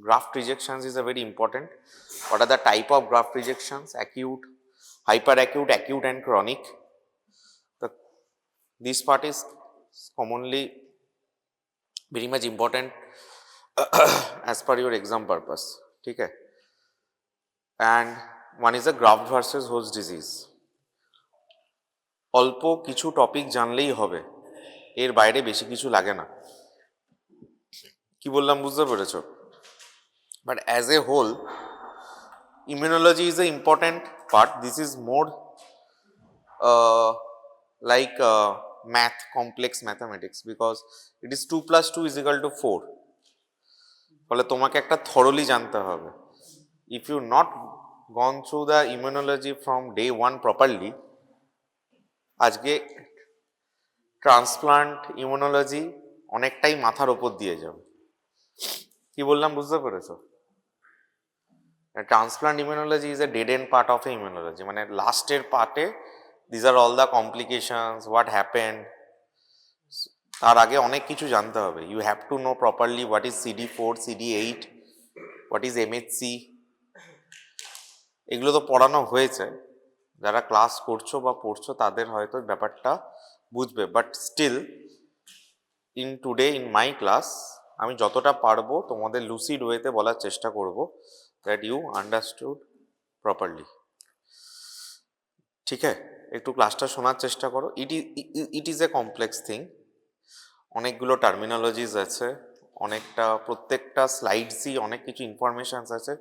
Graft rejections is a very important. What are the type of graft rejections? Acute, hyperacute, acute and chronic. This part is commonly very much important as per your exam purpose. Okay. And one is a graft versus host disease. অল্প কিছু topic জানলেই হবে, এর বাইরে বেশি কিছু লাগে না। কি বললাম বুঝতে পেরেছো? But as a whole, immunology is an important part. This is more like math, complex mathematics, because it is 2 plus 2 is equal to 4. ফলে তোমাকে একটা thoroughly জানতে হবে। If you not gone through the immunology from day 1 properly, আজকে transplant immunology অনেকটাই মাথার উপর দিয়ে যাবে। কি বললাম বুঝতে পেরেছো? Transplant immunology is a dead end part of immunology, মানে লাস্টের পার্টে this are all the complications, what happen. তার আগে অনেক কিছু জানতে হবে। You have to know properly what is CD4, CD8, what is MHC। এগুলো তো পড়ানো হয়েছে, যারা ক্লাস করছো বা পড়ছো তাদের হয়তো ব্যাপারটা বুঝবে। But still in today in my class আমি যতটা পারবো তোমাদের লুসিড ওয়েতে বলার চেষ্টা করব, দ্যাট ইউ আন্ডারস্টুড প্রপারলি। ঠিক আছে, একটু ক্লাসটা শোনার চেষ্টা করো। ইট ইজ এ কমপ্লেক্স থিং, অনেকগুলো টার্মিনোলজিস আছে, অনেকটা প্রত্যেকটা স্লাইডসই অনেক কিছু ইনফরমেশনস আছে,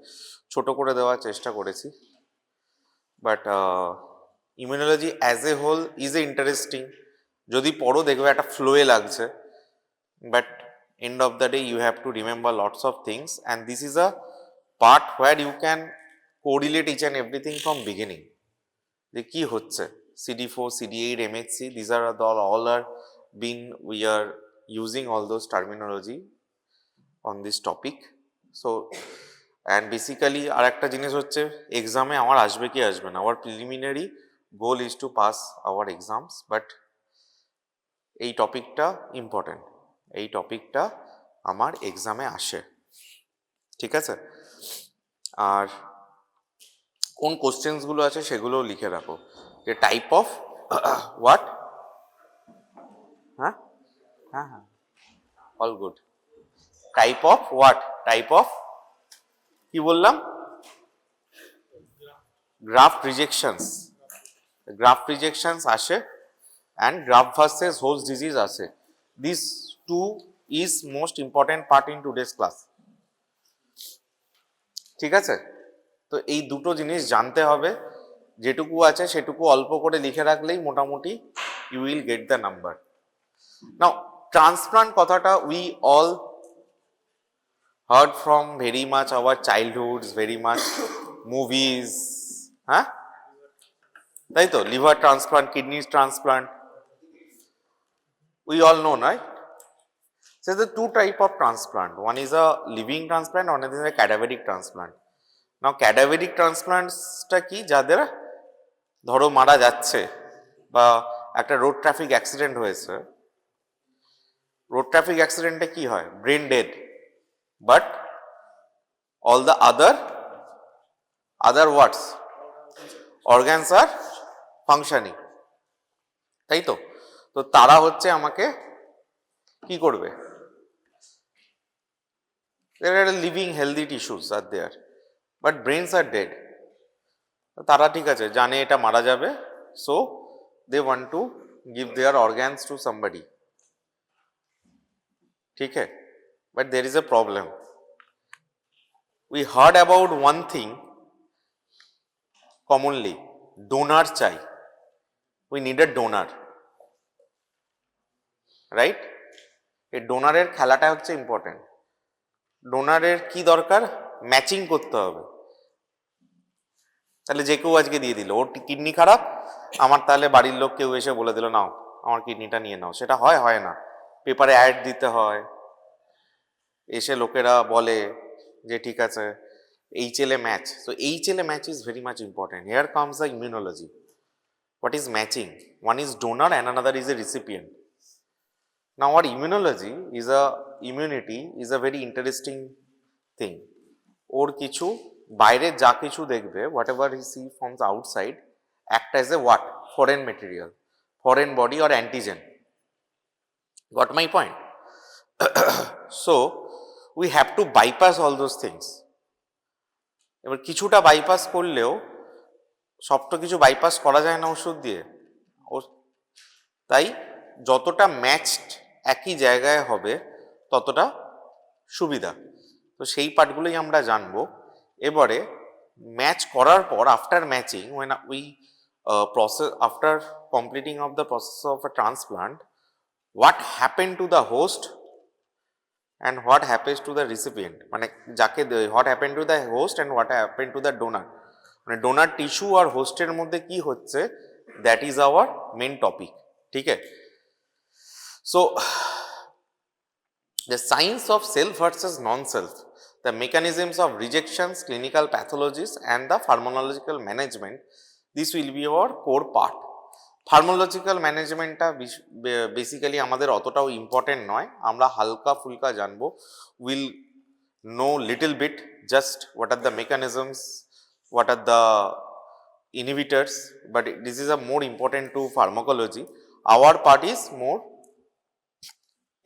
ছোট করে দেওয়ার চেষ্টা করেছি। But immunology as a whole is a interesting, যদি পড়ো দেখবে একটা ফ্লোয়ে লাগছে, but end of the day you have to remember lots of things, and this is a part where you can correlate each and everything from beginning. যে কি হচ্ছে CD4, CD8, MHC, these are all are been we are using all those terminology on this topic. So and basically আর একটা জিনিস হচ্ছে এক্সামে আমার আসবে কি আসবে না, our preliminary goal is to pass our exams, but এই টপিকটা ইম্পর্টেন্ট, এই টপিকটা আমার এক্সামে আসে। ঠিক আছে, আর কোন কোশ্চেন্সগুলো আছে সেগুলো লিখে রাখো, যে টাইপ অফ হোয়াট। হ্যাঁ হ্যাঁ হ্যাঁ, all good. Type of what, type of কি বললাম, গ্রাফট রিজেকশনস। গ্রাফট রিজেকশনস আসে and graft versus host disease আছে। These two is most important part in today's class. ঠিক আছে, তো এই দুটো জিনিস জানতে হবে, যেটুকু আছে সেটুকু অল্প করে লিখে রাখলেই মোটামুটি you will get the number. Now transplant কথাটা we all heard from very much our childhoods, very much movies, হ্যাঁ তাই তো, liver transplant, kidney transplant, we all know, right? So there are two type of transplant. One is a living transplant, one is a cadaveric transplant. Now cadaveric transplants টা কি, যাদের ধরো মারা যাচ্ছে বা একটা রোড ট্রাফিক অ্যাক্সিডেন্ট হয়েছে, road traffic অ্যাক্সিডেন্টে কি হয়, brain dead, but all the other watts organs are functioning, তাই তো। তো তারা হচ্ছে আমাকে কি করবে, there are living healthy tissues are there but brains are dead. তারা ঠিক আছে জানে এটা মারা যাবে, so they want to give their organs to somebody. ঠিক আছে, but there is a problem. We heard about one thing commonly, donor চাই, we need a donor, right? এই ডোনারের খেলাটা হচ্ছে ইম্পর্টেন্ট। ডোনারের কি দরকার, ম্যাচিং করতে হবে। তাহলে যে কেউ আজকে দিয়ে দিল, ওর কিডনি খারাপ, আমার তাহলে বাড়ির লোক কেউ এসে বলে দিল নাও আমার কিডনিটা নিয়ে নাও, সেটা হয়, হয় না। পেপারে অ্যাড দিতে হয়, এসে লোকেরা বলে যে ঠিক আছে HLA ম্যাচ। তো HLA match is very much important. Here comes the immunology. What is matching? One is donor and another is a recipient. Now our immunology is a immunity is a very interesting thing, ওর কিছু বাইরে যা কিছু দেখবে, whatever he see from the outside, একটা as a what, foreign material, foreign body or antigen. Got my point? So we have to bypass all those things. এবার কিছুটা bypass করলেও সবটা কিছু বাইপাস করা যায় না ওষুধ দিয়ে। তাই যতটা ম্যাচড একই জায়গায় হবে ততটা সুবিধা। তো সেই পার্টগুলোই আমরা জানবো। এবারে ম্যাচ করার পর, after matching, when we process, after completing of the process of a transplant, what happened to the host and what happens to the recipient, মানে যাকে what happened to the host and what happened to the donor, মানে donor tissue আর হোস্টের মধ্যে কি হচ্ছে, that is our main topic. ঠিক আছে? So the science of self versus non-self, the mechanisms of rejections, clinical pathologies and the pharmacological management, this will be our core part. Pharmacological ম্যানেজমেন্টটা basically আমাদের অতটাও ইম্পর্টেন্ট নয়, আমরা হালকা ফুলকা জানবো। Will know little bit just what are the mechanisms, what are the inhibitors, but this is a more important to pharmacology. Our part is more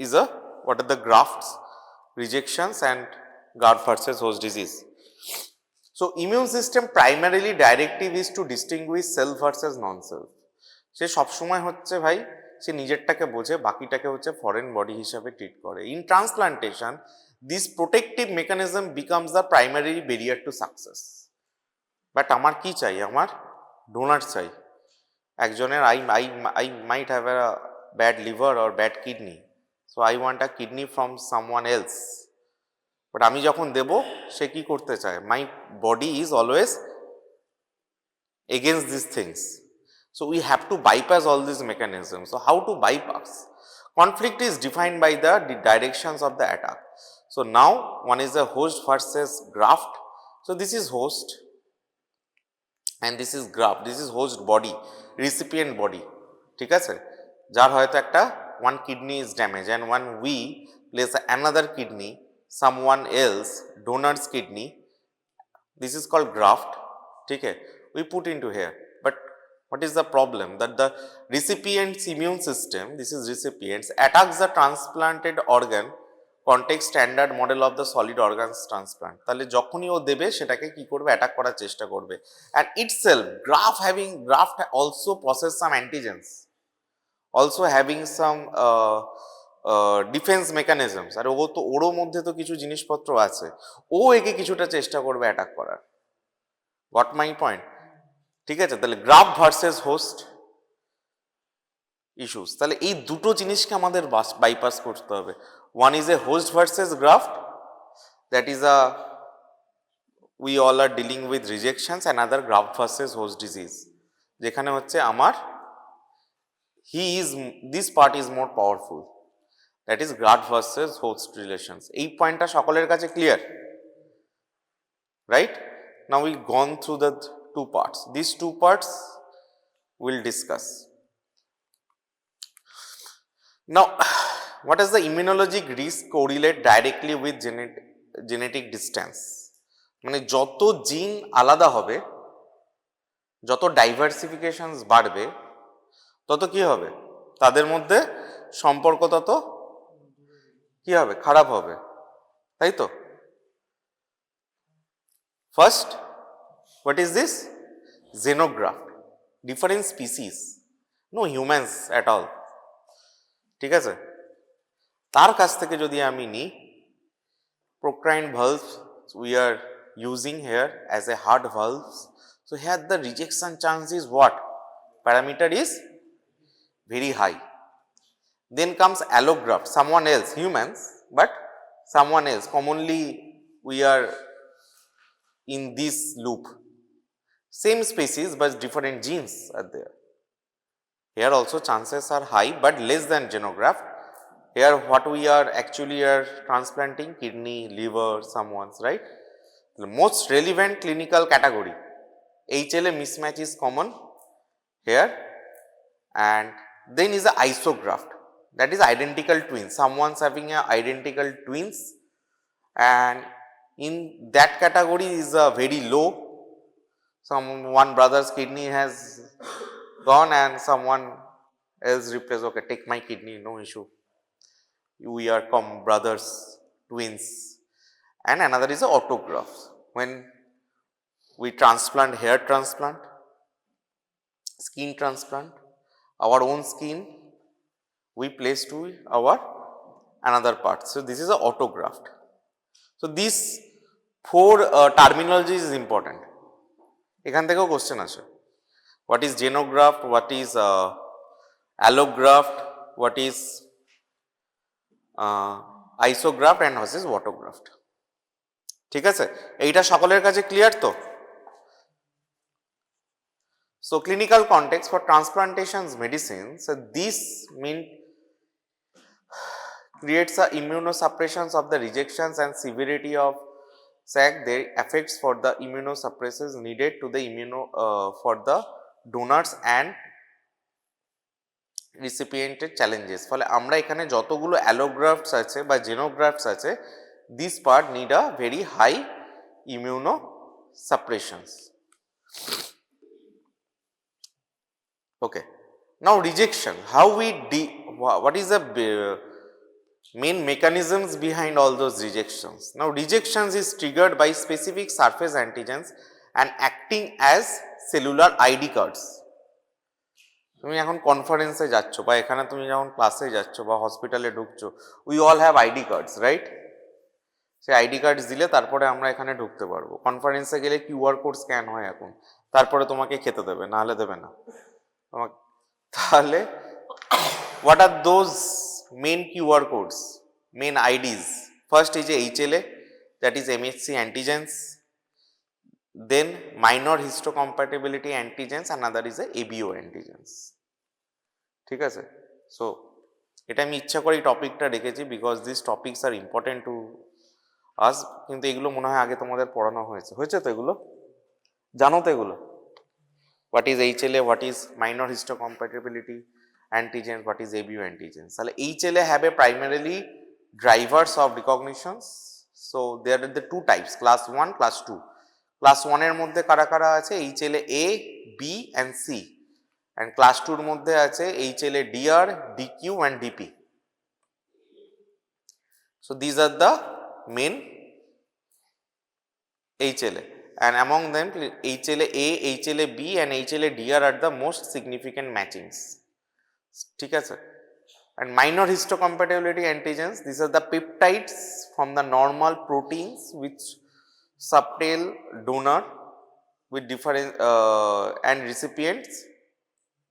is a what are the grafts, rejections and graft versus host disease. So immune system primarily directive is to distinguish self versus non-self. সে সবসময় হচ্ছে ভাই, সে নিজেরটাকে বোঝে, বাকিটাকে হচ্ছে foreign body হিসাবে treat করে। In transplantation this protective mechanism becomes the primary barrier to success. But আমার কি চাই? আমার ডোনার চাই। একজনের I might have a bad liver or bad kidney, so I want a kidney from someone else. But আমি যখন দেব, সে কি করতে চায়? My body is always against this things. So we have to bypass all these mechanisms. So how to bypass? Conflict is defined by the directions of the attack. So now one is the host versus graft. So this is host and this is graft. This is host body, recipient body. ঠিক আছে? যার হয়তো একটা one kidney is damaged and when we place another kidney, someone else donor's kidney, this is called graft. ঠিক আছে? We put into here. But what is the problem? That the recipient's immune system, this is recipients, attacks the transplanted organ, context standard model of the solid organs transplant. তাহলে যখনই ও দেবে সেটাকে কি করবে? Attack করার চেষ্টা করবে। And itself, graft also process some antigens, also having some defence mechanisms. আর ও তো ওরও মধ্যে তো কিছু জিনিসপত্র আছে, ও একে কিছুটা চেষ্টা করবে অ্যাটাক করার। Goat my point? ঠিক আছে? তাহলে গ্রাফট ভার্সেস হোস্ট ইস্যুস, তাহলে এই দুটো জিনিসকে আমাদের বাইপাস করতে হবে। One is a host versus graft, that is a we all are dealing with rejections, and other graft versus host disease, যেখানে হচ্ছে আমার this part is more powerful, that is graft versus host relations. এই পয়েন্টটা সকলের কাছে clear, right? Now we gone through the two parts. These two parts we'll discuss. Now, what does the immunologic risk correlate directly with genetic distance? মানে যত জিন আলাদা হবে, যত ডাইভার্সিফিকেশনস বাড়বে, তত কি হবে? তাদের মধ্যে সম্পর্ক তত কি হবে? খারাপ হবে, তাই তো? First, what is this? Xenograft, different species, no humans at all. ঠিক আছে? তার কাছ থেকে যদি আমি নিই procrine valves, we are using here as a hard valves. So here the rejection chance is what? Parameter is very high. Then comes allograft, someone else, humans, but someone else. Commonly we are in this loop. Same species but different genes are there. Here also chances are high but less than xenograft. Here what we are actually are transplanting kidney, liver, someone's, right? The most relevant clinical category, HLA mismatch is common here. And then is the isograft, that is identical twins, someone's having a identical twins and in that category is very low. One brother's kidney has gone and someone else replaced. Okay, take my kidney, no issue. We are brothers, twins. And another is autograft. When we transplant, hair transplant, skin transplant, our own skin we place to our another part. So this is a autograft. So these four terminologies is important. এখান থেকেও question আসে, what is xenograft, what is allograft, what is isograft and what is autograft. ঠিক আছে, এইটা সকলের কাছে clear তো? So clinical context for transplantations medicine, so this mean creates a immunosuppressions of the rejections and severity of SAC. Their effects for the immunosuppressors needed to the for the donors and রিসিপিয়েন্টের challenges. ফলে আমরা এখানে যতগুলো allografts আছে বা xenografts আছে, this part need a very high immunosuppressions. Okay, now rejection, how we what is the main mechanisms behind all those rejections? Now rejections is triggered by specific surface antigens and acting as cellular ID cards. তুমি এখন কনফারেন্সে যাচ্ছ বা এখানে তুমি যখন ক্লাসে যাচ্ছ বা হসপিটালে ঢুকছো, we all have ID cards, right? সেই আইডি কার্ডস দিলে তারপরে আমরা এখানে ঢুকতে পারবো। কনফারেন্সে গেলে কিউআর কোড স্ক্যান হয় এখন, তারপরে তোমাকে খেতে দেবে, নাহলে দেবে না। তাহলে what are those main QR codes, main IDs? First is HLA, that is MHC antigens, then minor histocompatibility antigens, another is a ABO antigens. ঠিক আছে, সো এটা আমি ইচ্ছা করে এই টপিকটা রেখেছি because this topics are important to us. কিন্তু এগুলো মনে হয় আগে তোমাদের পড়ানো হয়েছে, হয়েছে তো? এগুলো জানো তো? এগুলো what is HLA, what is minor histocompatibility antigens, what is ABO antigens? তাহলে HLA have a primarily drivers of recognitions. So there are the two types, class 1, class 2. Class 1 এর মধ্যে কারা কারা আছে? HLA A, B and C, and class 2 এর মধ্যে আছে HLA DR, DQ and DP. So these are the main HLA, and among them HLA A, HLA B and HLA DR are the most significant matchings. ঠিক আছে, and minor histocompatibility antigens, these are the peptides from the normal proteins which subtail donor with different and recipients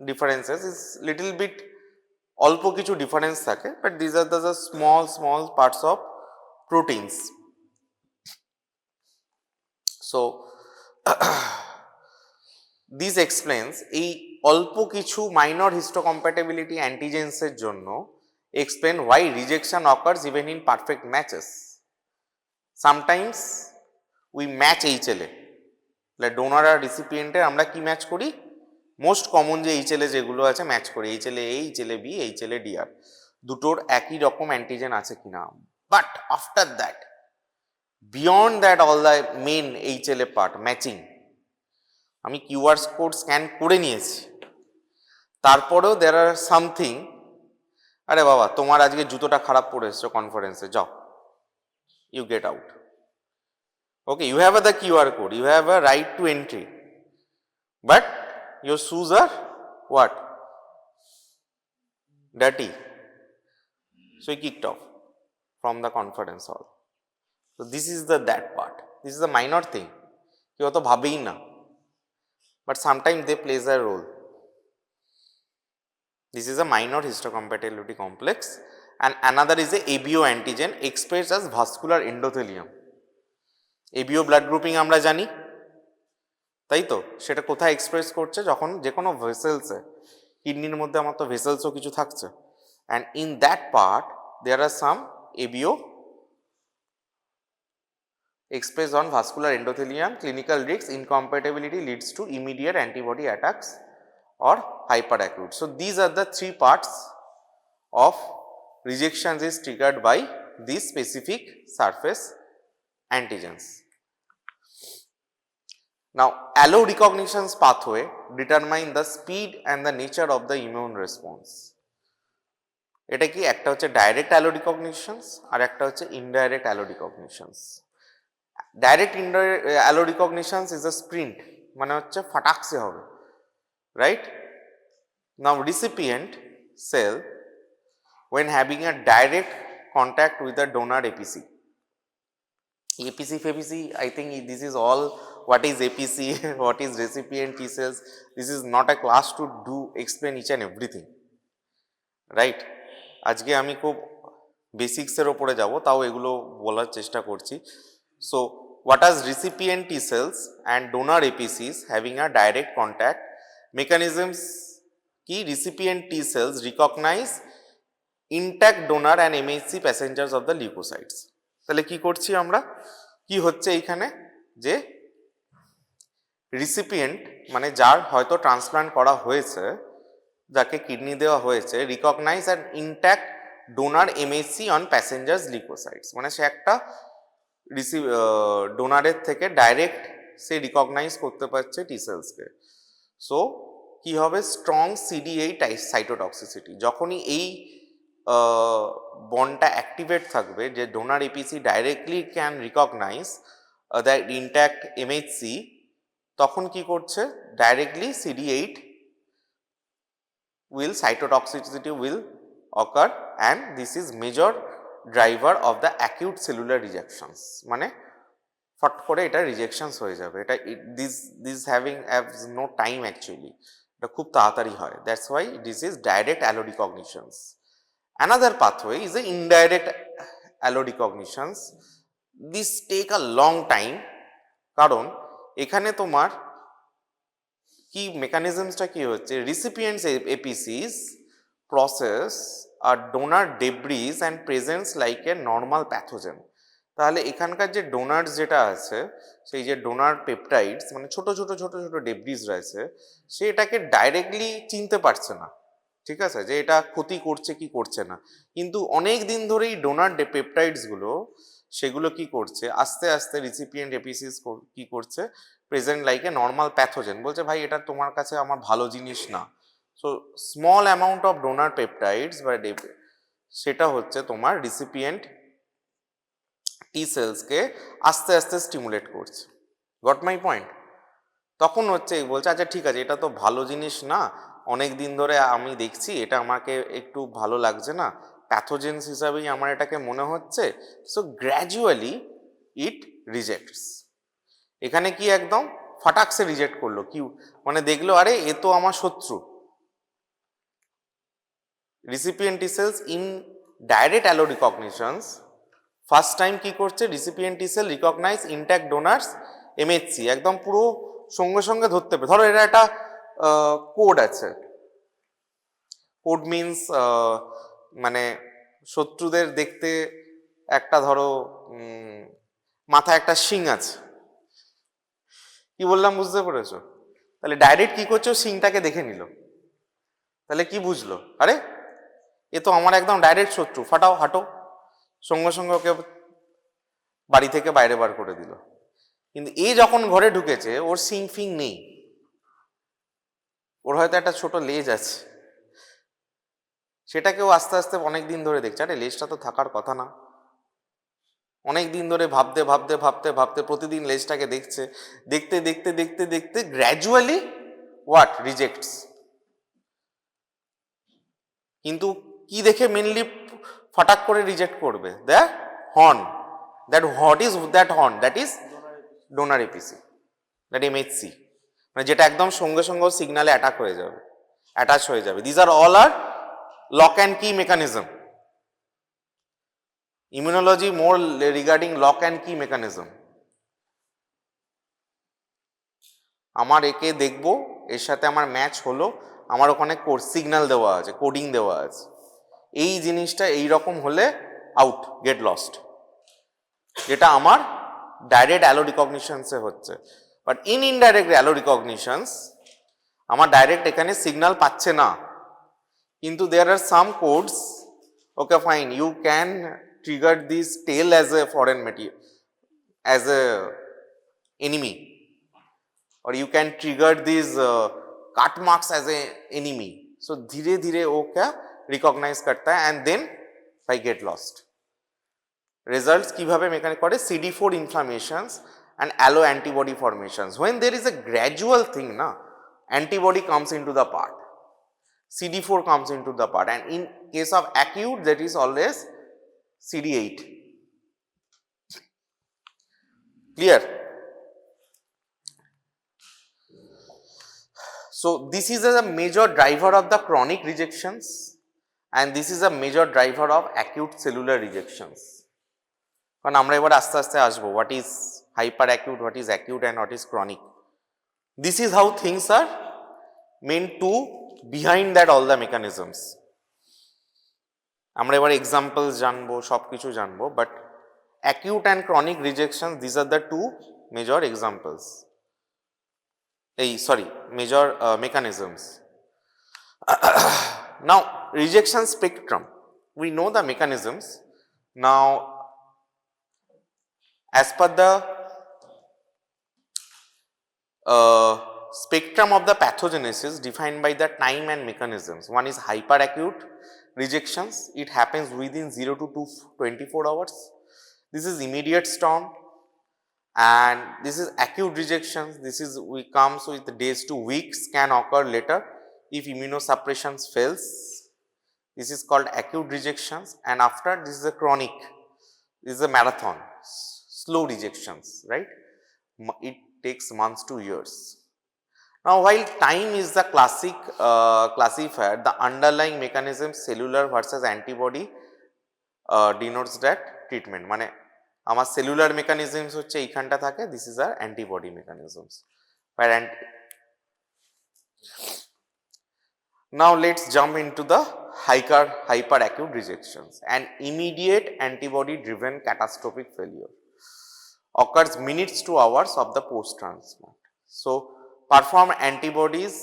differences is little bit অল্প কিছু difference থাকে, but this are the small parts of proteins. So this explains, এই অল্প কিছু minor histocompatibility অ্যান্টিজেন্সের জন্য explain why rejection occurs even in perfect matches. Sometimes we match HLA, donor আর রিসিপিয়েন্টের আমরা কি ম্যাচ করি? মোস্ট কমন যে HLA যেগুলো আছে ম্যাচ করি, HLA A, HLA B, HLA DR, দুটোর একই রকম অ্যান্টিজেন আছে কিনা। But after that, beyond that all the main HLA part matching, আমি কিউআর কোড স্ক্যান করে নিয়েছি, তারপরেও দেয়ার আর সামথিং, আরে বাবা তোমার আজকে জুতোটা খারাপ পরে এসছো কনফারেন্সে, যাও, you get out. Okay, you have the QR code, you have a right to entry, but your shoes are what? Dirty. So you kicked off from the conference hall. So this is that part. This is a minor thing. কেউ অত ভাবেই না, but sometimes they plays a role. This is a minor histocompatibility complex, and another is a ABO antigen expressed as vascular endothelium. ABO blood grouping আমরা জানি, তাই তো? সেটা কোথায় এক্সপ্রেস করছে? যখন যে কোনো ভেসেলসে, কিডনির মধ্যে আমার তো ভেসেলসও কিছু থাকছে, and in that part there are some ABO expressed on vascular endothelium. Clinical risk incompatibility leads to immediate antibody attacks or hyperacute. So these are the three parts of rejections is triggered by this specific surface antigens. Now allo recognition pathway determine the speed and the nature of the immune response. এটা কি একটা হচ্ছে direct allo রিকগনিশনস আর একটা হচ্ছে indirect allo recognitions. Direct allo recognitions is a sprint, মানে হচ্ছে ফাটাকসে হবে, right? Now recipient cell when having a direct contact with the donor APC. APC, FAPC, I think this is all what is APC, what is recipient T cells. This is not a class to do explain each and everything, right? আজকে আমি খুব বেসিক্সের ওপরে যাব, তাও এগুলো বলার চেষ্টা করছি। So what are recipient T cells and donor APCs having a direct contact mechanisms কি recipient T cells recognize intact donor and MHC passengers of the leukocytes. তাহলে কি করছি আমরা, কি হচ্ছে এইখানে, যে রিসিপিয়েন্ট মানে যার হয়তো ট্রান্সপ্লান্ট করা হয়েছে, যাকে কিডনি দেওয়া হয়েছে, recognise and intact donor MSC on passengers leukocytes, মানে সে একটা ডোনারের থেকে ডাইরেক্ট সে রিকগনাইজ করতে পারছে টি সেলসকে। সো কি হবে, স্ট্রং CD8 সাইটোটক্সিসিটি। যখনই এই বন্ডটা অ্যাক্টিভেট থাকবে, যে donor APC directly can recognise the intact MHC, তখন কি করছে, directly CD8 will cytotoxicity will occur and this is major driver of the acute cellular rejections, মানে ফট করে এটা রিজেকশনস হয়ে যাবে। এটা this having has no time actually, এটা খুব তাড়াতাড়ি হয়, that's why this is direct allo recognitions. Another pathway is the indirect allo recognitions. This take a long time, কারণ এখানে তোমার কি মেকানিজমসটা কি হচ্ছে, রিসিপিয়েন্টস এপিসিস প্রসেস আর donor debris and presence like a normal pathogen. তাহলে এখানকার যে ডোনার যেটা আছে, সেই যে ডোনার পেপটাইডস মানে ছোট ছোট ছোট ছোট ডেব্রিজ রয়েছে, সে এটাকে ডাইরেক্টলি চিনতে পারছে না, ঠিক আছে, যে এটা ক্ষতি করছে কি করছে না। কিন্তু অনেক দিন ধরেই ডোনার পেপটাইডসগুলো সেগুলো কি করছে, আস্তে আস্তে রিসিপিয়েন্ট এপিসিস কি করছে, present like a normal pathogen, বলছে ভাই এটা তোমার কাছে আমার ভালো জিনিস না। So small amount of donor peptides বা সেটা হচ্ছে তোমার রিসিপিয়েন্ট টি সেলসকে আস্তে আস্তে স্টিমুলেট করছে। Goat my point? তখন হচ্ছে বলছে আচ্ছা ঠিক আছে, এটা তো ভালো জিনিস না, অনেক দিন ধরে আমি দেখছি, এটা আমাকে একটু ভালো লাগছে না, প্যাথোজেন্স হিসাবেই আমার এটাকে মনে হচ্ছে। সো গ্র্যাজুয়ালি ইট রিজেক্টস। এখানে কি একদম ফাটাকসে রিজেক্ট করলো, কি মানে দেখলো আরে এ তো আমার শত্রু। Recipient T cells in direct allo recognitions first time কি করছে, recipient T cell recognise intact donors MHC, একদম পুরো সঙ্গে সঙ্গে ধরতে পারে। ধরো এটা একটা কোড আছে, কোড মিনস মানে শত্রুদের দেখতে একটা ধরো মাথায় একটা শিং আছে, কি বললাম বুঝতে পেরেছো? তাহলে ডাইরেক্ট কি করছো, শিংটাকে দেখে নিল, তাহলে কি বুঝলো, আরে এ তো আমার একদম ডাইরেক্ট শত্রু, ফাটাও হাঁটো, সঙ্গে সঙ্গে ওকে বাড়ি থেকে বাইরে বার করে দিল। কিন্তু এ যখন ঘরে ঢুকেছে, ওর শিং ফিং নেই, ওর হয়তো একটা ছোট লেজ আছে, সেটাকেও আস্তে আস্তে অনেক দিন ধরে দেখছে, আরে লেজটা তো থাকার কথা না। অনেক দিন ধরে ভাবতে ভাবতে ভাবতে ভাবতে প্রতিদিন লেজটাকে দেখছে, দেখতে দেখতে দেখতে দেখতে গ্র্যাজুয়ালি হোয়াট রিজেক্টস। কিন্তু কি দেখে মেনলি ফাটাক করে রিজেক্ট করবে, the horn, that what is that horn, that is donor APC, that MHC, মানে যেটা একদম সঙ্গে সঙ্গে সিগনালে অ্যাটাক হয়ে যাবে, অ্যাটাচ হয়ে যাবে। This are all are lock and key mechanism. Immunology more regarding lock and key mechanism. আমার একে দেখবো, এর সাথে আমার ম্যাচ হলো, আমার ওখানে সিগন্যাল দেওয়া আছে, কোডিং দেওয়া আছে, এই জিনিসটা এইরকম হলে আউট, গেট লস্ট, যেটা আমার ডাইরেক্ট অ্যালো রিকগনিশনসে হচ্ছে। But in indirect allo recognitions আমার ডাইরেক্ট এখানে সিগন্যাল পাচ্ছে না, কিন্তু there are some codes, okay fine, you can trigger this tell as a foreign as a enemy, or you can trigger these cut marks as a enemy. So धीरे धीरे वो क्या recognize करता है and then I get lost. Results কিভাবে mechanic করে CD4 inflammations and allo antibody formations. When there is a gradual thing na, antibody comes into the part, CD4 comes into the part, and in case of acute that is always CD8. Clear? So this is a major driver of the chronic rejections, and this is a major driver of acute cellular rejections. কারণ আমরা এবার আস্তে আস্তে আসবো what is hyperacute, what is acute and what is chronic. This is how things are meant to behind that all the mechanisms. আমরা এবার examples জানবো, সবকিছু জানবো, but acute and chronic rejections, these are the two major examples. Major mechanisms. Now rejection spectrum, we know the mechanisms. Now as per the spectrum of the pathogenesis defined by the time and mechanisms, one is hyperacute rejections, it happens within 0 to 24 hours. This is immediate storm. And this is acute rejections, this is we comes with days to weeks, can occur later if immunosuppression fails. This is called acute rejections. And after this is a chronic, this is a marathon, slow rejections, right? It takes months to years. Now while time is the classic classifier, the underlying mechanism cellular versus antibody denotes that treatment. মানে আমার cellular mechanisms হচ্ছে এইখানটা থাকে, this is are antibody mechanisms. Now let's jump into the hyperacute rejections. An immediate antibody driven catastrophic failure occurs minutes to hours of the post transplant. So preformed antibodies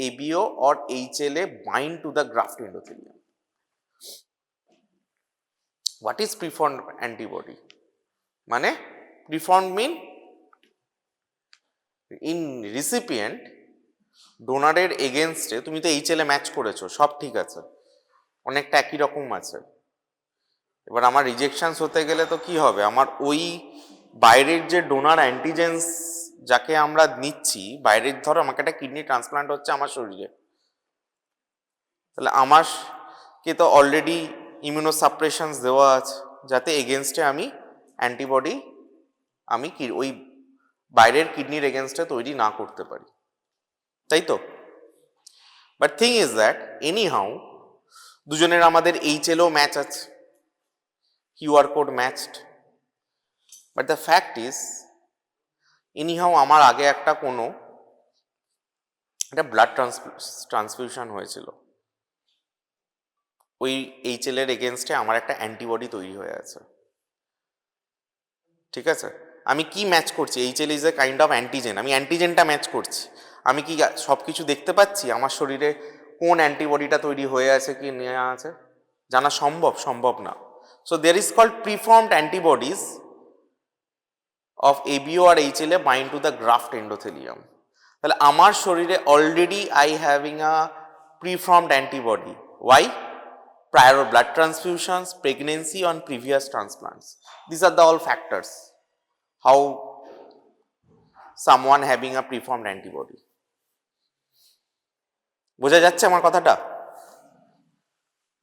ABO or HLA bind to the graft endothelium. What is preformed antibody? মানে preformed mean in recipient ডোনারের এগেনস্টে তুমি তো HLA match করেছো, সব ঠিক আছে, অনেকটা একই রকম আছে। এবার আমার রিজেকশনস হতে গেলে তো কি হবে, আমার ওই বাইরের যে ডোনার অ্যান্টিজেন্স যাকে আমরা নিচ্ছি, বাইরের ধরো আমাকে একটা কিডনি ট্রান্সপ্লান্ট হচ্ছে আমার শরীরে, তাহলে আমারকে তো অলরেডি ইমিউনোসাপ্রেশনস দেওয়া আছে যাতে এগেনস্টে আমি অ্যান্টিবডি আমি ওই বাইরের কিডনির এগেনস্টে তৈরি না করতে পারি, তাই তো? But thing is that any how দুজনের আমাদের HLO ম্যাচ আছে, QR code matched, but the fact is any how আমার আগে একটা ব্লাড ট্রান্সফিউশন হয়েছিল, ওই HLA এর এগেনস্টে আমার একটা অ্যান্টিবডি তৈরি হয়ে আছে, ঠিক আছে? আমি কি ম্যাচ করছি? HLA is a kind of antigen, আমি অ্যান্টিজেনটা ম্যাচ করছি। আমি কি সব কিছু দেখতে পাচ্ছি আমার শরীরে কোন অ্যান্টিবডিটা তৈরি হয়ে আছে কি নেওয়া আছে? জানা সম্ভব না। So there is called preformed antibodies of ABO আর HLA bind to the graft endothelium. তাহলে আমার শরীরে already I having a preformed antibody. Why? Prior blood transfusions, pregnancy on previous transplants. These are the all factors how someone having a preformed antibody. বোঝা যাচ্ছে আমার কথাটা?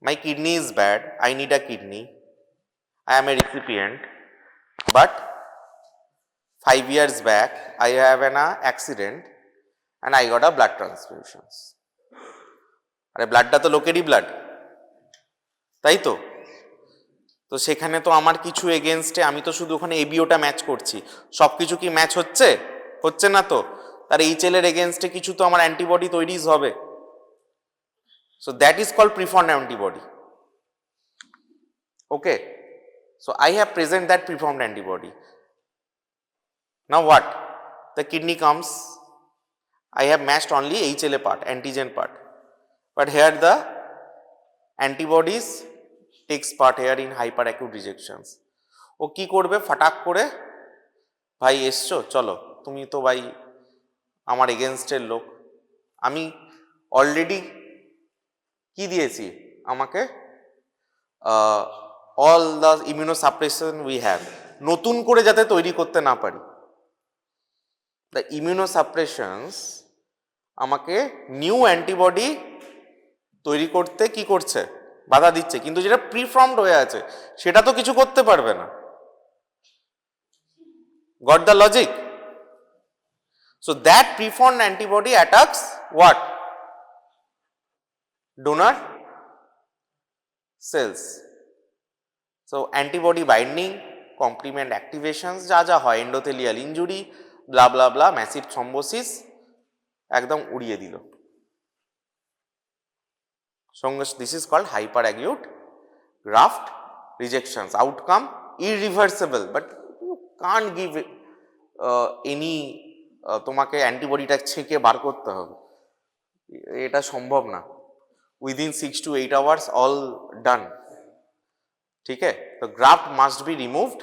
My kidney is bad, I need a kidney, I am a recipient, but 5 years back I have an accident and I got a blood transfusions. আরে ব্লাডটা তো লোকেরই blood, তাই তো? তো সেখানে তো আমার কিছু এগেনস্টে আমি তো শুধু ওখানে ABOটা ম্যাচ করছি, সব কিছু কি ম্যাচ হচ্ছে না তো? তার HLA এর এগেনস্টে কিছু তো আমার অ্যান্টিবডি তৈরিজ হবে। So that is called preformed antibody. Okay, so I have present that preformed antibody. Now what? The kidney comes, I have matched only HLA part, antigen part, but here the antibodies takes part here in hyperacute rejections. ও কি করবে, ফাটাক করে, ভাই এসছো চলো, তুমি তো ভাই আমার এগেনস্টের লোক, আমি অলরেডি কি দিয়েছি, আমাকে অল দ্য ইমিউনোসাপ্রেশন উই হ্যাভ, নতুন করে যাতে তৈরি করতে না পারি। দ্য ইমিউনোসাপ্রেশনস আমাকে নিউ অ্যান্টিবডি তৈরি করতে কি করছে, বাধা দিচ্ছে, কিন্তু যেটা প্রিফর্মড হয়ে আছে সেটা তো কিছু করতে পারবে না। Got the logic? So that preformed antibody attacks what? Donor cells. So antibody binding, complement activations যা যা হয়, endothelial injury, blah blah blah, massive thrombosis, একদম উড়িয়ে দিল সঙ্গে। This is called hyperacute graft rejections. Outcome irreversible, but you can't give any তোমাকে অ্যান্টিবডিটা ছেঁকে বার করতে হবে, এটা সম্ভব না। Within 6 to 8 hours all done. ঠিক আছে, তো graft must be removed,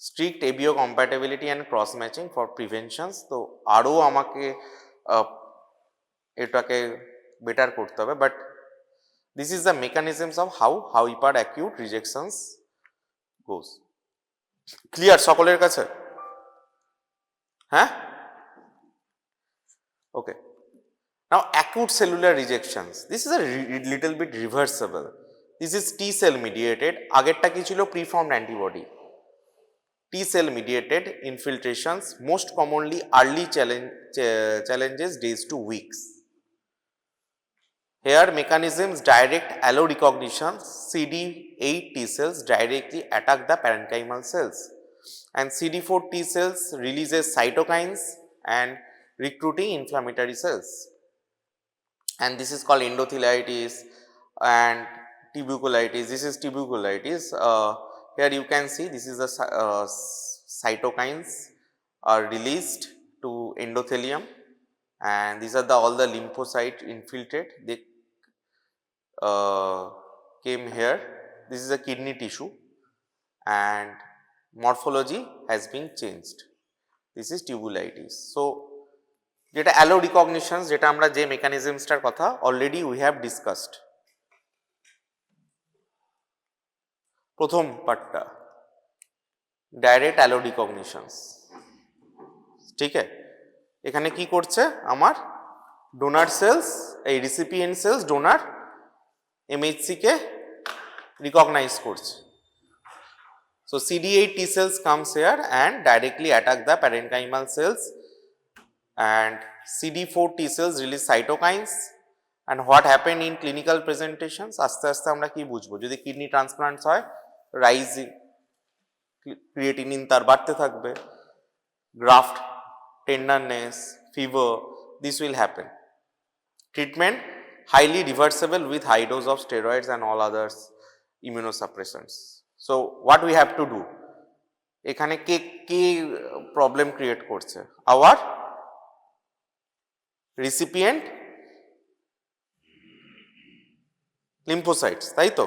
strict ABO compatibility and cross matching for preventions. তো আরও আমাকে এটাকে বেটার করতে হবে, but this is the mechanisms of how hyperacute rejections goes. Clear সকলের কাছে? হ্যাঁ, okay. Now acute cellular rejections, this is a little bit reversible. This is T cell mediated, আগেরটা কি ছিল, preformed antibody। T cell mediated infiltrations, most commonly early challenges days to weeks. Here mechanisms: direct allorecognition, CD8 T cells directly attack the parenchymal cells, and CD4 T cells releases cytokines and recruiting inflammatory cells, and this is called endothelitis and tuberculitis. This is tuberculitis. Here you can see this is the cytokines are released to endothelium, and these are all the lymphocyte infiltrate, they came here. This is a kidney tissue and morphology has been changed. This is tubulitis. So যেটা aloe recognition, যেটা আমরা যে মেকানিজমসটার কথা already we have discussed. প্রথম পার্টটা direct allo রিকগনিশনস। ঠিক আছে, এখানে কি করছে, আমার ডোনার সেলস, এই রিসিপিয়েন্ট সেলস ডোনার এমএইচসি কে রিকগনাইজ করছে। So CD8 T cells comes here and directly attack the parenchymal cells, and CD4 T cells release cytokines. And what happened in clinical presentations, আস্তে আস্তে আমরা কি বুঝবো, যদি কিডনি ট্রান্সপ্লান্টস হয়, rising creatinine তার বাড়তে থাকবে, graft tenderness, fever, this will happen. Treatment highly reversible with high dose of steroids and all others immunosuppressants. So what we have to do, এখানে কে প্রবলেম ক্রিয়েট করছে, আওয়ার রিসিপিয়েন্ট লিম্ফোসাইটস, তাই তো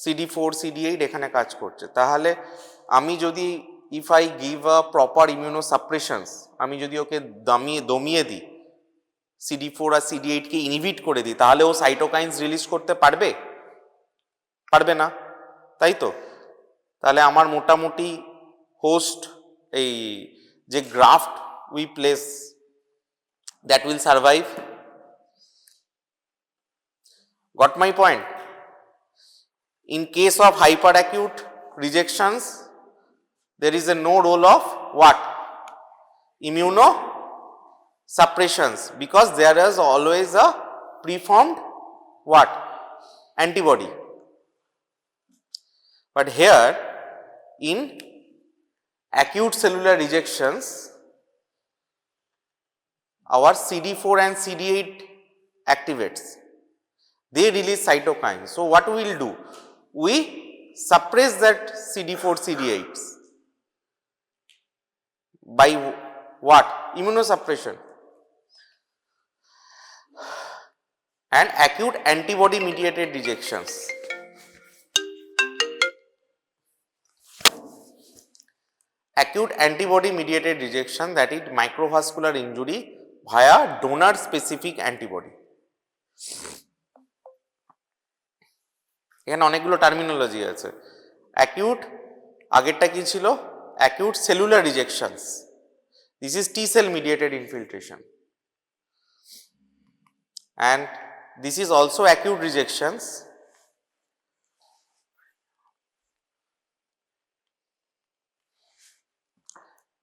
CD4 CD8 এখানে কাজ করছে। তাহলে আমি যদি if I give a proper immunosuppressions, আমি যদি ওকে দমিয়ে দিই, CD4 আর CD8 কে ইনহিবিট করে দিই, তাহলে ও সাইটোকাইনস রিলিজ করতে পারবে? পারবে না, তাই তো। তাহলে আমার মোটামুটি হোস্ট, এই যে graft we place, that will survive. Goat my point? In case of hyperacute rejections, there is a no role of what? Immunosuppressions, because there is always a preformed what? Antibody. But here in acute cellular rejections, our CD4 and CD8 activates, they release cytokines. So what we will do, we suppress that CD4 CD8s by what? Immunosuppression. And acute antibody mediated rejections, acute antibody mediated rejection, that is microvascular injury via donor specific antibody. এখানে অনেকগুলো terminology আছে। Acute, আগেরটা কি ছিল? Acute cellular rejections, this is T cell mediated infiltration, and this is also acute rejections.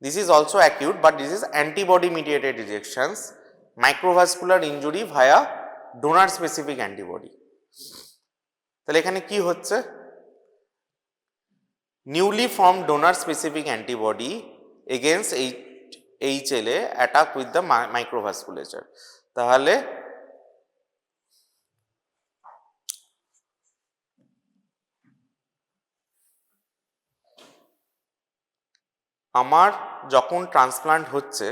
This is also acute, but this is antibody mediated rejections, microvascular injury via donor specific antibody. তাহলে এখানে কি হচ্ছে? newly formed donor specific antibody against HLA attack with the microvasculature. তাহলে আমার যখন transplant হচ্ছে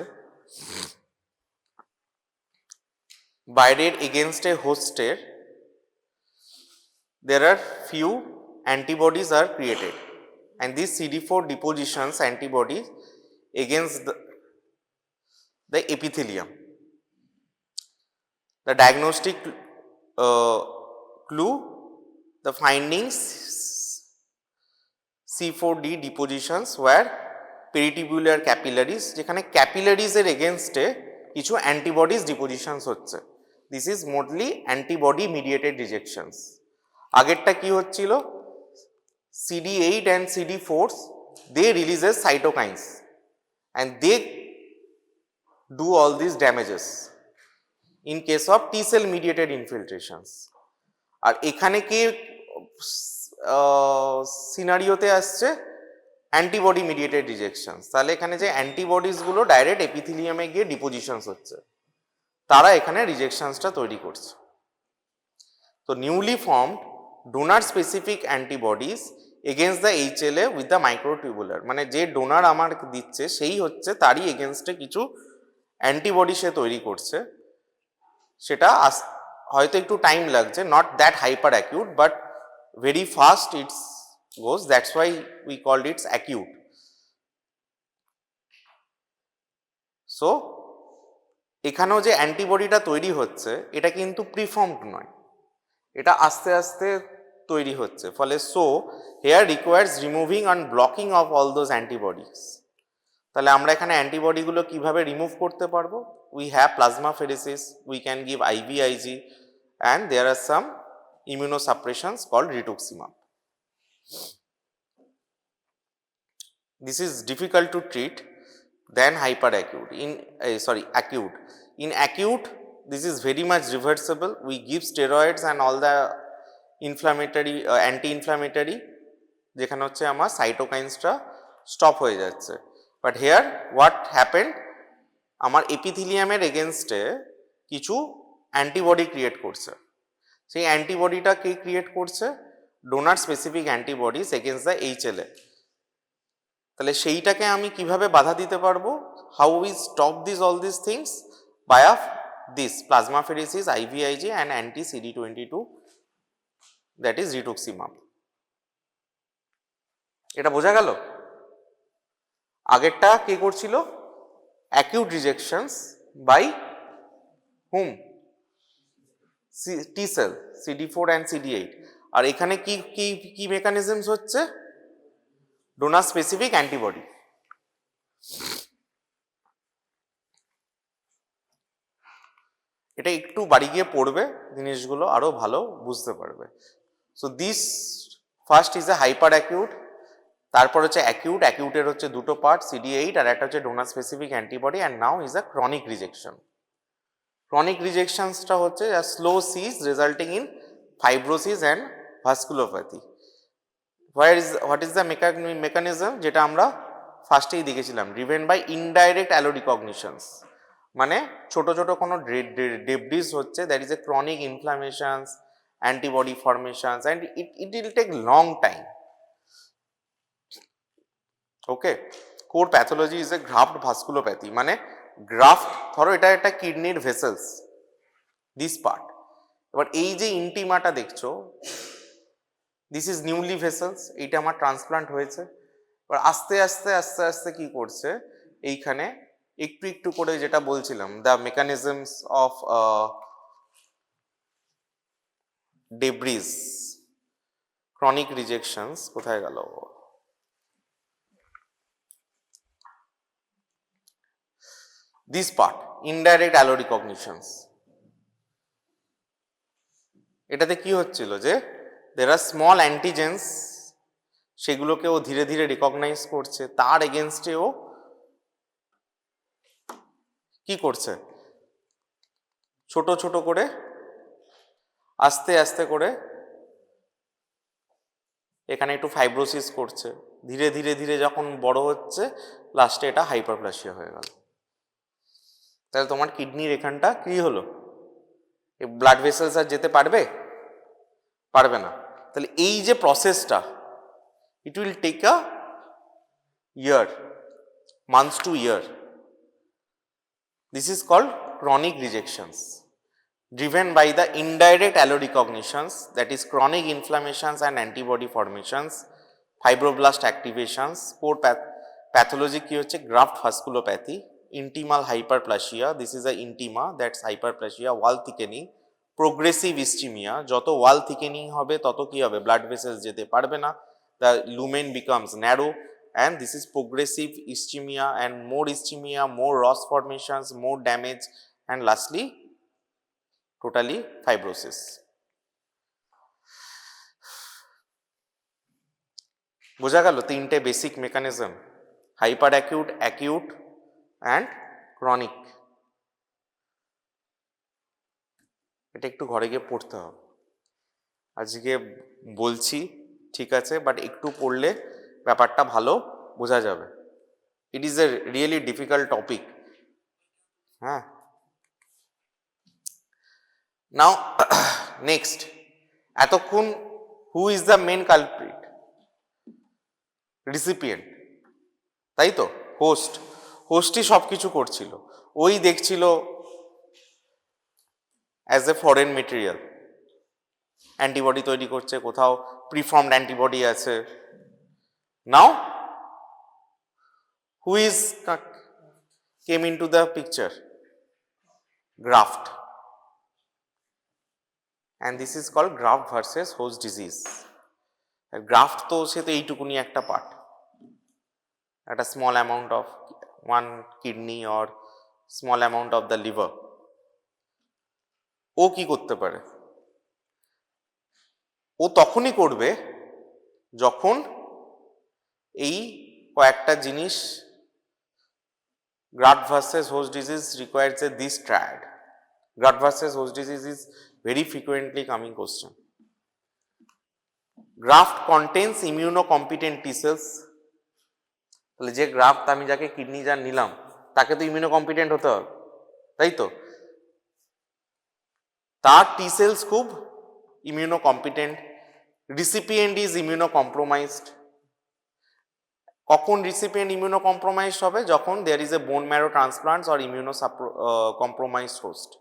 বাইরের against a হোস্টের, there are few antibodies are created, and these CD4 depositions antibodies against the epithelium. The diagnostic clue, the findings, C4D depositions were peritubular capillaries, যেখানে capillaries এর এগেনস্টে কিছু অ্যান্টিবডিজ ডিপোজিশনস হচ্ছে। This is mostly antibody mediated rejections. আগেরটা কি হচ্ছিল? CD8 and CD4s, they releases cytokines and they do all these damages in case of T cell mediated infiltrations. আর এখানে কি সিনারিওতে আসছে? Antibody mediated rejections. তাহলে এখানে যে অ্যান্টিবডিজ গুলো ডাইরেক্ট এপিথেলিয়ামে গিয়ে ডিপোজিশনস হচ্ছে, তারা এখানে রিজেকশনসটা তৈরি করছে। তো newly formed donor specific antibodies against the HLA with the microtubular, মানে যে ডোনার আমার দিচ্ছে সেই হচ্ছে তারই এগেনস্টে কিছু অ্যান্টিবডি সে তৈরি করছে। সেটা হয়তো একটু টাইম লাগছে, not that hyper acute, but very fast it's goes, that's why we called it acute. So এখানেও যে অ্যান্টিবডিটা তৈরি হচ্ছে এটা কিন্তু প্রিফর্মড নয়, এটা আস্তে আস্তে তৈরি হচ্ছে। ফলে so here requires removing and blocking of all those antibodies. তাহলে আমরা এখানে অ্যান্টিবডিগুলো কিভাবে রিমুভ করতে পারবো? We have plasmapheresis, we can give IVIG, and there are some immunosuppressions called rituximab. This is difficult to treat than hyperacute. Acute. In acute, this is very much reversible. We give steroids and all the inflammatory, anti-inflammatory, যেখানে হচ্ছে আমার সাইটোকাইন্সটা stop হয়ে যাচ্ছে। But here what happened, আমার এপিথেলিয়ামের এগেনস্টে কিছু antibody create করছে। সেই অ্যান্টিবডিটা কে ক্রিয়েট করছে? Donor specific antibodies against the HLA। তাহলে সেইটাকে আমি কিভাবে বাধা দিতে পারবো? How we stop this all this things? Via this plasmapheresis, IVIG and anti CD22, that is rituximab. এটা বোঝা গেল? আগেরটা কে করছিল? Acute rejections by hmm? T cell, CD4 and CD8। আর এখানে কি কি কি মেকানিজমস হচ্ছে? Donor specific antibody. এটা একটু বাড়ি গিয়ে পড়বে, জিনিসগুলো আরো ভালো বুঝতে পারবে। So this first is a hyper acute, তারপর হচ্ছে অ্যাকিউট, অ্যাকিউটের হচ্ছে দুটো পার্ট, CD8 আর একটা হচ্ছে donor specific antibody, and now is a chronic rejection. Chronic রিজেকশনসটা হচ্ছে slow sees resulting in fibrosis and vasculopathy. What is the mechanism, যেটা আমরা ফার্স্টেই দেখেছিলাম, driven by indirect allo recognitions, মানে ছোট ছোট কোনো ডেবরিজ হচ্ছে, that is a chronic inflammations, antibody formations, and it will take long time. Okay, core pathology is a graft vasculopathy, মানে গ্রাফট, ধরো এটা একটা কিডনির ভেসেলস, দিস পার্ট। এবার এই যে ইন্টিমাটা দেখছো, দিস ইজ নিউলি ভেসেলস, এইটা আমার ট্রান্সপ্লান্ট হয়েছে, এবার আস্তে আস্তে আস্তে আস্তে কি করছে, এইখানে একটু একটু করে যেটা বলছিলাম, the mechanisms of debris, chronic rejections, কোথায় গেল, this part indirect allo recognitions, এটাতে কি হচ্ছিল যে দের আর স্মল অ্যান্টিজেন্স, সেগুলোকে ও ধীরে ধীরে রিকগনাইজ করছে, তার এগেনস্টে ও কি করছে, ছোট ছোট করে আস্তে আস্তে করে এখানে একটু ফাইব্রোসিস করছে, ধীরে ধীরে ধীরে যখন বড় হচ্ছে লাস্টে এটা হাইপারপ্লাসিয়া হয়ে গেল। তাহলে তোমার কিডনির এখানটা কি হলো, ব্লাড ভেসেলস আর যেতে পারবে, পারবে না। তাহলে এই যে প্রসেসটা, it will take a year, months to year. This is called chronic rejections driven by the indirect allorecognitions, that is chronic inflammations and antibody formations, fibroblast activations, pore pathology কি হচ্ছে graft vasculopathy, intimal hyperplasia, this is a intima, that's hyperplasia, wall thickening, progressive ischemia, যত wall thickening হবে তত কি হবে, blood vessels যেতে পারবে না, the lumen becomes narrow, and this is progressive ischemia, and more ischemia, more Ross formations, more damage, and lastly totally fibrosis. বোঝা গেল তিনটে basic mechanism, hyper acute, acute and chronic. এটা একটু ঘরে গিয়ে পড়তে হবে, আজকে বলছি ঠিক আছে, বাট একটু পড়লে ব্যাপারটা ভালো বোঝা যাবে। It is a really difficult topic. হ্যাঁ, নাও নেক্সট, এতক্ষণ who is the main culprit, recipient, তাই তো, হোস্ট, হোস্টই সব কিছু করছিল, ওই দেখছিল as a foreign material, antibody তৈরি করছে, কোথাও প্রিফর্মড অ্যান্টিবডি আছে। Now who is came into the picture, graft, and this is called graft versus host disease. Graft তো সে তো এইটুকুনি একটা পার্ট, একটা small amount of one kidney or small amount of the liver. ও কি করতে পারে, ও তখনই করবে যখন এই কয়েকটা জিনিস, graft versus host disease requires this triad. Graft versus host disease is very frequently coming question. Graft contains immunocompetent T cells. তাহলে যে গ্রাফট আমি যাকে কিডনি যার নিলাম তাকে তো ইমিউনোকম্পিটেন্ট হতে হবে, তাই তো, তার টি সেলস খুব ইমিউনোকম্পিটেন্ট, রিসিপিয়েন্ট ইজ ইমিউনোকম্প্রোমাইজড। কখন রিসিপিয়েন্ট ইমিউনোকম্প্রোমাইজড হবে, যখন there is a bone marrow transplants or immunocompromised host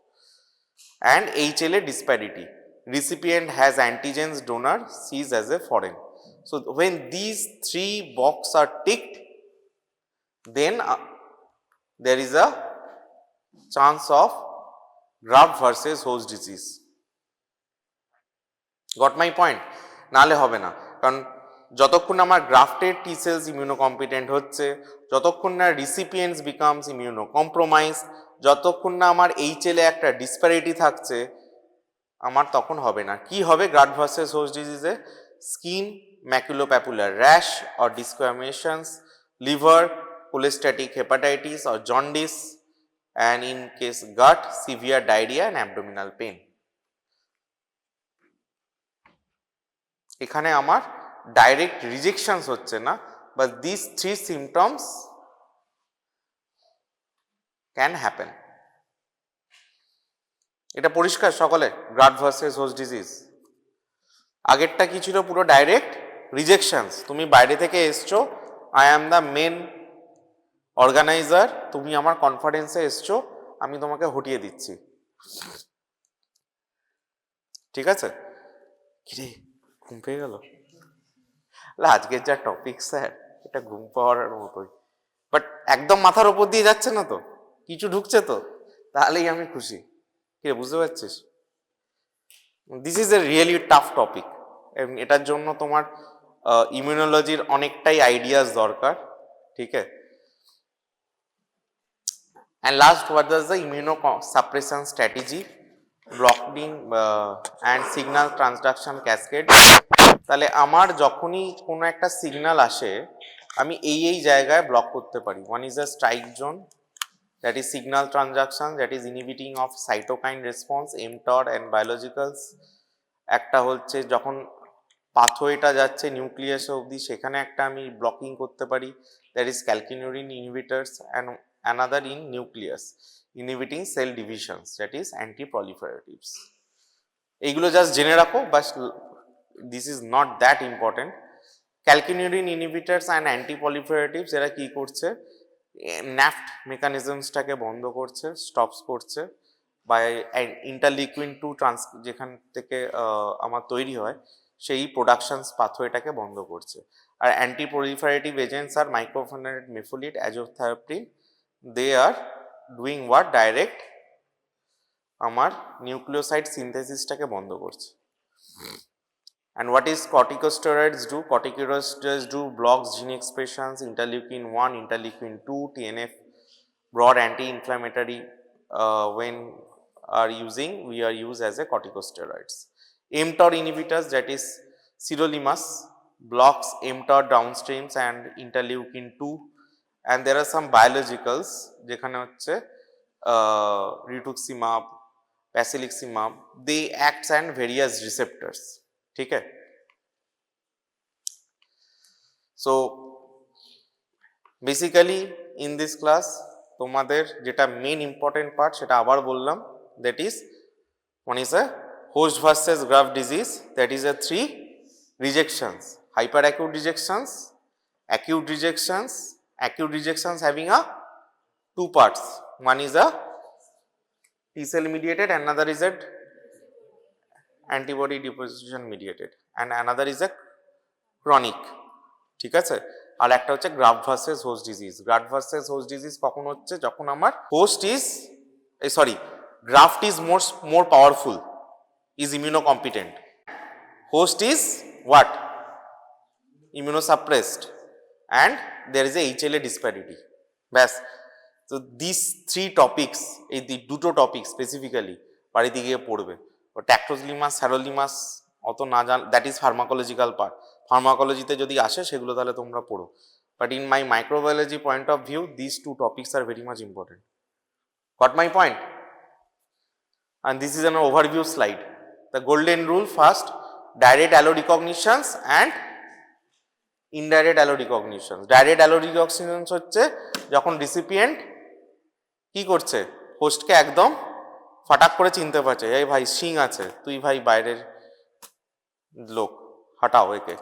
and HLA disparity. Recipient has antigens, donor sees as a foreign. So when these three boxes are ticked, then there is a chance of graft versus host disease. Got my point? নালে হবে না, কারণ যতক্ষণ আমার grafted টি sales immunocompetent হচ্ছে, যতক্ষণ না রিসিপিয়েন্টস becomes ইমিউনোকম্প্রোমাইজ, যতক্ষণ না আমার HLA একটা ডিসপ্যারিটি থাকছে, আমার তখন হবে না। কি হবে গ্রাফট ভার্সেস হোস্ট ডিজিজে? Skin maculopapular rash or desquamations, liver cholestatic hepatitis or jaundice, and in case gut severe diarrhoea and abdominal pain. এখানে আমার ডাইরেক্ট রিজেকশনস হচ্ছে না, but this three symptoms can happen. এটা পরিষ্কার সকলে, গ্রাফট ভার্সেস হোস্ট ডিজিজ। আগেরটা কি ছিল, পুরো ডাইরেক্ট রিজেকশনস, তুমি বাইরে থেকে এসছো, I am the main organiser, তুমি আমার কনফারেন্সে এসছো, আমি তোমাকে হটিয়ে দিচ্ছি, ঠিক আছে। কিরে ঘুম পেয়ে গেল? আজকের যা টপিক স্যার, এটা ঘুম পাওয়ার মতোই, বাট একদম মাথার ওপর দিয়ে যাচ্ছে না তো, কিছু ঢুকছে তো, তাহলেই আমি খুশি। কি বুঝতে পারছিস? This is a really tough topic. এটার জন্য তোমার ইমিউনোলজির অনেকটাই আইডিয়াস দরকার, ঠিক আছে? And last, what does the immunosuppression strategy, blocking and signal transduction cascade? তাহলে আমার যখনই কোনো একটা সিগন্যাল আসে আমি এই জায়গায় ব্লক করতে পারি। One is a strike zone, that is signal transduction, that is inhibiting of cytokine response, mTOR and biologicals. একটা হচ্ছে যখন পাথওয়েটা যাচ্ছে নিউক্লিয়াস অবধি, সেখানে একটা আমি ব্লকিং করতে পারি, that is calcineurin inhibitors, and another in nucleus inhibiting cell divisions, that is anti-proliferatives. এইগুলো জাস্ট জেনে রাখো, বাস this is not that important. Calcineurin inhibitors and antiproliferatives এরা কি করছে, ন্যাফট মেকানিজমসটাকে বন্ধ করছে, স্টপস করছে বাই ইন্টারলিকুইন টু যেখান থেকে আমার তৈরি হয় সেই প্রোডাকশনস পাথওয়েটাকে বন্ধ করছে। আর অ্যান্টিপ্রলিফারেটিভ এজেন্টস আর mycophenolate, mofetil, azathioprine, they are doing what, direct আমার নিউক্লিওসাইড সিনথেসিসটাকে বন্ধ করছে। And what is corticosteroids do? Corticosteroids do blocks gene expressions, interleukin 1, interleukin 2, TNF, broad anti-inflammatory. When we are used as a corticosteroids. mTOR inhibitors, that is sirolimus, blocks mTOR downstreams and interleukin 2. And there are some biologicals যেখানে হচ্ছে rituximab, basiliximab, they act on various receptors. ঠিক আছে? So basically in this class তোমাদের যেটা main important part সেটা আবার বললাম, that is one is a host versus graft disease, that is a 3 rejections, hyperacute rejections, acute rejections having a 2 parts. One is a T cell mediated, another is a antibody deposition mediated, and another is a chronic. ঠিক আছে? আর একটা হচ্ছে graft versus host disease. Graft versus host disease কখন হচ্ছে, যখন আমার graft is more powerful, is immunocompetent, host is what, immunosuppressed, and there is a HLA disparity. ব্যাস। তো দিস 3 টপিকস, এই দুটো টপিক স্পেসিফিক্যালি বাড়িতে গিয়ে পড়বে। ট্যাক্টোজলিমাস, স্যারোলিমাস অত না দ্যাট ইজ ফার্মাকোলজিক্যাল পার্ট। ফার্মাকোলজিতে যদি আসে সেগুলো তাহলে তোমরা পড়ো, but in my microbiology point of view this 2 topics are very much important. Goat my point? And this is an overview slide. The golden rule: first, direct allo recognitions and indirect allo recognitions. Direct allo recognitions হচ্ছে যখন recipient কি করছে, হোস্টকে একদম ফাটাক করে চিনতে পারছে, এই ভাই সিং আছে, তুই ভাই বাইরের লোক, হটাও একে।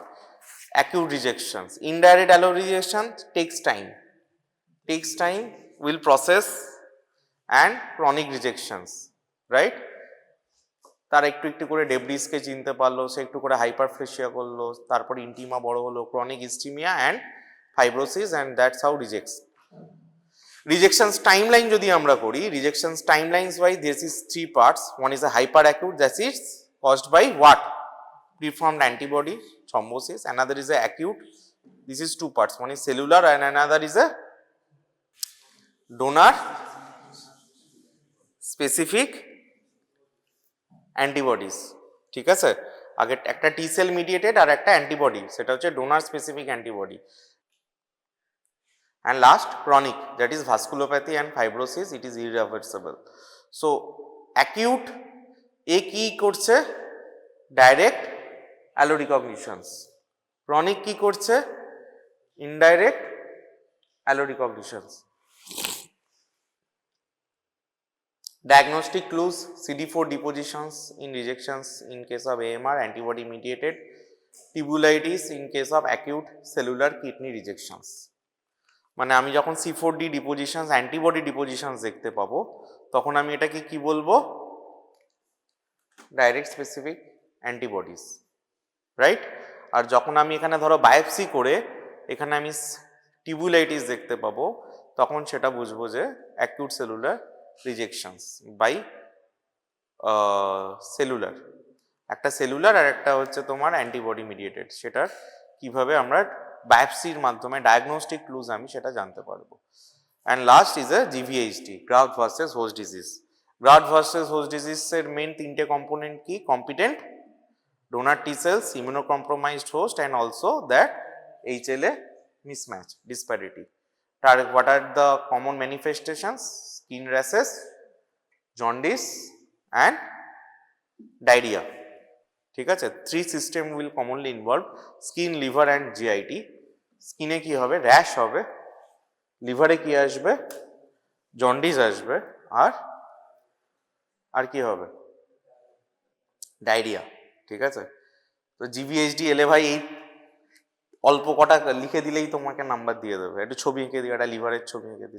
Acute rejections. Indirect allo rejection takes time, will process, and chronic rejections, right? তার একটু একটু করে ডেব্রিসকে চিনতে পারলো, সে একটু করে হাইপারফ্লেশিয়া করলো, তারপর ইন্টিমা বড় হলো, chronic ischaemia and fibrosis, and that's how rejects. Rejections timeline যদি আমরা করি, rejections timelines wise this is 3 parts. One is a hyperacute, that is caused by what, preformed antibody thrombosis. Another is a acute, this is 2 parts, one is cellular and another is a donor specific antibodies. ঠিক আছে? আগে একটা টি cell mediated আর একটা antibody, সেটা হচ্ছে donor specific antibody. And last, chronic, that is vasculopathy and fibrosis, it is irreversible. So acute এ কি করছে, direct allo recognitions, chronic কি করছে, indirect allo recognitions. Diagnostic clues: CD4 depositions in rejections in case of AMR, antibody mediated, tubulitis in case of acute cellular kidney rejections. মানে আমি যখন C4D depositions, antibody depositions দেখতে পাবো, তখন আমি এটাকে কি বলবো, ডাইরেক্ট স্পেসিফিক অ্যান্টিবডিজ, রাইট? আর যখন আমি এখানে ধরো বায়োপসি করে এখানে আমি টিবুলাইটিস দেখতে পাবো, তখন সেটা বুঝবো যে acute cellular rejections by cellular, একটা সেলুলার আর একটা হচ্ছে তোমার অ্যান্টিবডি মিডিয়েটেড, সেটার কিভাবে আমরা বায়োপসির মাধ্যমে ডায়াগনস্টিক ক্লুজ আমি সেটা জানতে পারবো। And last is a GVHD, graft versus host disease. Graft versus host ডিজিজের মেন তিনটে কম্পোনেন্ট কি? Competent donor T cells, immunocompromised host, and also that HLA mismatch disparity. What are the common manifestations? Skin rashes, jaundice, and diarrhea. ঠিক আছে, three system will commonly involve, skin, liver and GIT. স্কিনে কি হবে? Rash হবে। লিভারে কি আসবে? Jaundice আসবে। আর কি হবে? ডায়রিয়া। ঠিক আছে, তো জিভিএইচডি এলে ভাই এই অল্প কটা লিখে দিলেই তোমাকে নাম্বার দিয়ে দেবে। একটু ছবি এঁকে দিই, একটা লিভারের ছবি এঁকে দিই।